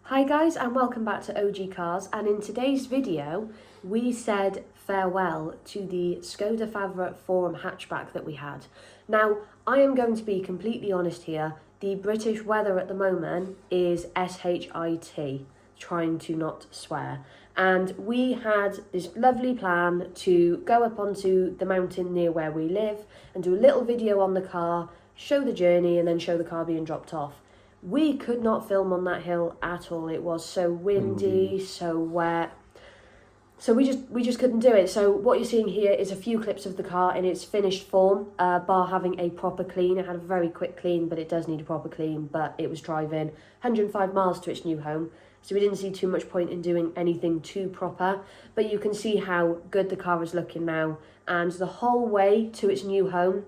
Hi guys, and welcome back to OG Cars, and in today's video we said farewell to the Skoda Favorit Forum hatchback that we had. Now, I am going to be completely honest here, the British weather at the moment is SHIT, trying to not swear, and we had this lovely plan to go up onto the mountain near where we live and do a little video on the car, show the journey and then show the car being dropped off. We could not film on that hill at all. It was so windy, so wet. So we just couldn't do it. So what you're seeing here is a few clips of the car in its finished form, bar having a proper clean. It had a very quick clean, but it does need a proper clean. But it was driving 105 miles to its new home. So we didn't see too much point in doing anything too proper. But you can see how good the car is looking now. And the whole way to its new home,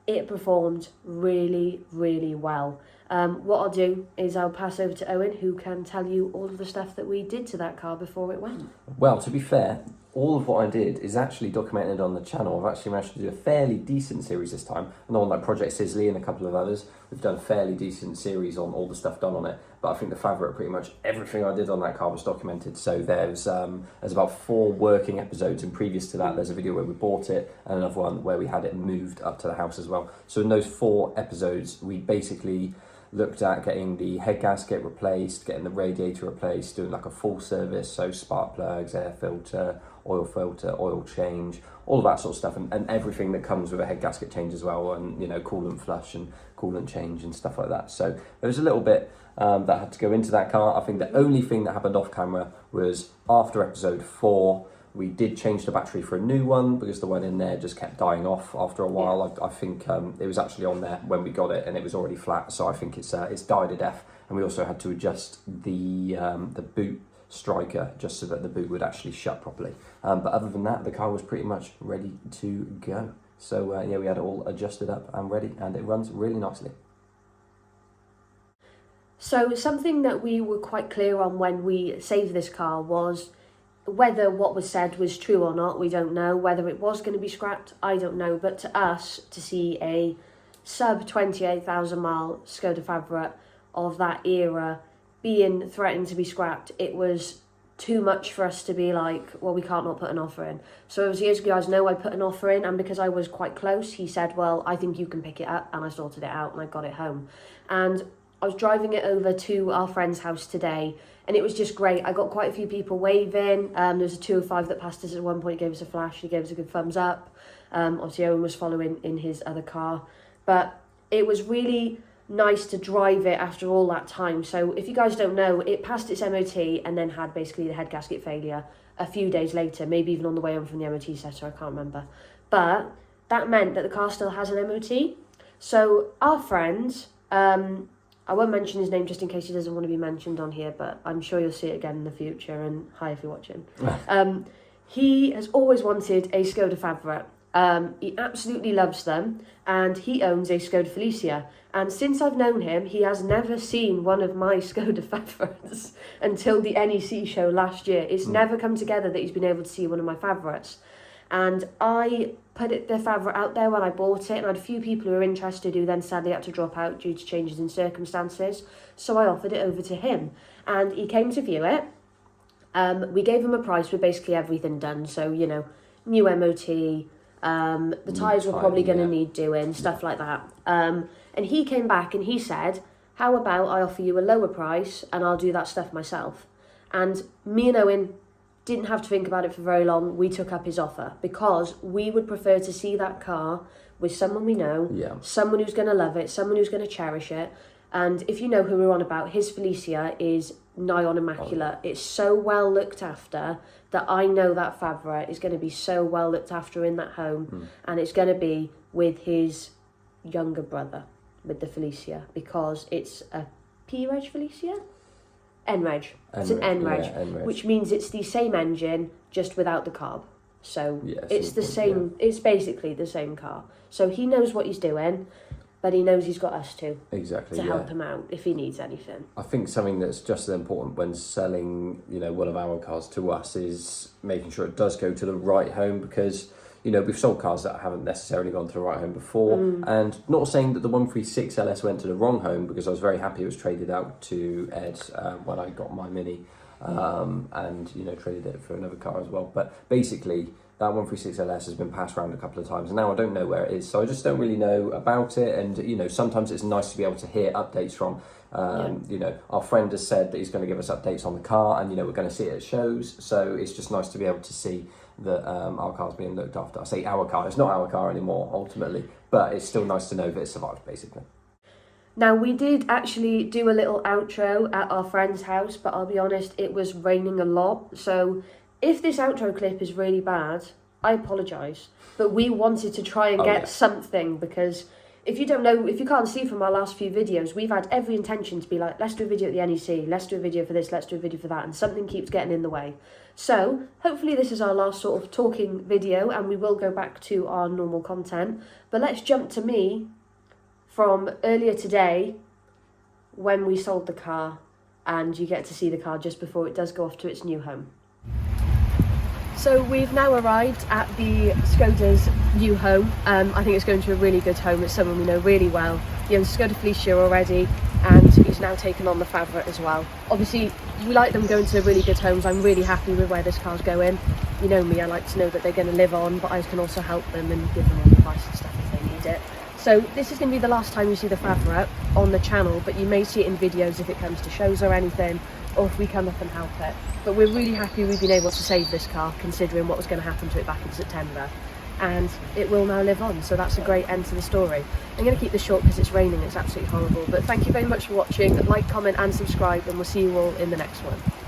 it performed really, really well. What I'll do is I'll pass over to Owen, who can tell you all of the stuff that we did to that car before it went. Well, to be fair, all of what I did is actually documented on the channel. I've actually managed to do a fairly decent series this time. And on like Project Sisley and a couple of others, we've done a fairly decent series on all the stuff done on it. But I think the Favorit, pretty much everything I did on that car was documented. So there's about 4 working episodes, and previous to that, there's a video where we bought it and another one where we had it moved up to the house as well. So in those 4 episodes, we basically looked at getting the head gasket replaced, getting the radiator replaced, doing like a full service, so spark plugs, air filter, oil change, all of that sort of stuff, and everything that comes with a head gasket change as well, and you know, coolant flush and coolant change and stuff like that. So there was a little bit that had to go into that car. I think the only thing that happened off camera was after episode 4, we did change the battery for a new one because the one in there just kept dying off after a while. I think it was actually on there when we got it and it was already flat, so I think it's died to death. And we also had to adjust the boot striker just so that the boot would actually shut properly. But other than that, the car was pretty much ready to go. So yeah, we had it all adjusted up and ready, and it runs really nicely. So something that we were quite clear on when we saved this car was whether what was said was true or not, we don't know. Whether it was going to be scrapped, I don't know. But to us, to see a sub 28,000 mile Skoda Favorit of that era being threatened to be scrapped, it was too much for us to be like, well, we can't not put an offer in. So as you guys know, I put an offer in, and because I was quite close, he said, well, I think you can pick it up, and I sorted it out and I got it home. And I was driving it over to our friend's house today, and it was just great. I got quite a few people waving. There was a 205 that passed us at one point, gave us a flash, he gave us a good thumbs up. Obviously Owen was following in his other car. But it was really nice to drive it after all that time. So if you guys don't know, it passed its MOT and then had basically the head gasket failure a few days later, maybe even on the way home from the MOT centre, I can't remember. But that meant that the car still has an MOT. So our friend, I won't mention his name just in case he doesn't want to be mentioned on here, but I'm sure you'll see it again in the future, and hi if you're watching. He has always wanted a Skoda Favorit. He absolutely loves them, and he owns a Skoda Felicia. And since I've known him, he has never seen one of my Skoda Favorits until the NEC show last year. It's never come together that he's been able to see one of my Favorites. And I put the Favorit out there when I bought it, and I had a few people who were interested who then sadly had to drop out due to changes in circumstances. So I offered it over to him, and he came to view it. We gave him a price with basically everything done. So, you know, new MOT, the tyres were probably going to need doing, stuff like that. And he came back and he said, how about I offer you a lower price and I'll do that stuff myself? And me and Owen didn't have to think about it for very long. We took up his offer because we would prefer to see that car with someone we know, someone who's going to love it, someone who's going to cherish it. And if you know who we're on about, his Felicia is nigh on immaculate. It's so well looked after that I know that Favorit is going to be so well looked after in that home. And it's going to be with his younger brother, with the Felicia, because it's a P-Reg Felicia? N-Reg. It's an N-Reg, which means it's the same engine, just without the carb. So it's the same, it's basically the same car. So he knows what he's doing, but he knows he's got us to help him out if he needs anything. I think something that's just as important when selling, you know, one of our cars to us is making sure it does go to the right home, because you know, we've sold cars that haven't necessarily gone to the right home before, and not saying that the 136 LS went to the wrong home, because I was very happy it was traded out to Ed when I got my Mini, and, you know, traded it for another car as well. But basically, that 136 LS has been passed around a couple of times, and now I don't know where it is, so I just don't really know about it. And, you know, sometimes it's nice to be able to hear updates from, you know, our friend has said that he's going to give us updates on the car, and, you know, we're going to see it at shows, so it's just nice to be able to see that our car's being looked after. I say our car, it's not our car anymore ultimately, but it's still nice to know that it survived, basically. Now, we did actually do a little outro at our friend's house, but I'll be honest, it was raining a lot, so if this outro clip is really bad, I apologise, but we wanted to try and get something, because if you don't know, if you can't see from our last few videos, we've had every intention to be like, let's do a video at the NEC, let's do a video for this, let's do a video for that, and something keeps getting in the way. So, hopefully this is our last sort of talking video, and we will go back to our normal content, but let's jump to me from earlier today, when we sold the car, and you get to see the car just before it does go off to its new home. So we've now arrived at the Skoda's new home. I think it's going to a really good home. It's someone we know really well. He owns Skoda Felicia already, and he's now taken on the Favorit as well. Obviously, we like them going to really good homes. I'm really happy with where this car's going. You know me, I like to know that they're going to live on, but I can also help them and give them all the advice and stuff if they need it. So this is going to be the last time you see the Favorit on the channel, but you may see it in videos if it comes to shows or anything, or if we come up and help it. But we're really happy we've been able to save this car, considering what was going to happen to it back in September. And it will now live on, so that's a great end to the story. I'm going to keep this short because it's raining, it's absolutely horrible. But thank you very much for watching. Like, comment and subscribe, and we'll see you all in the next one.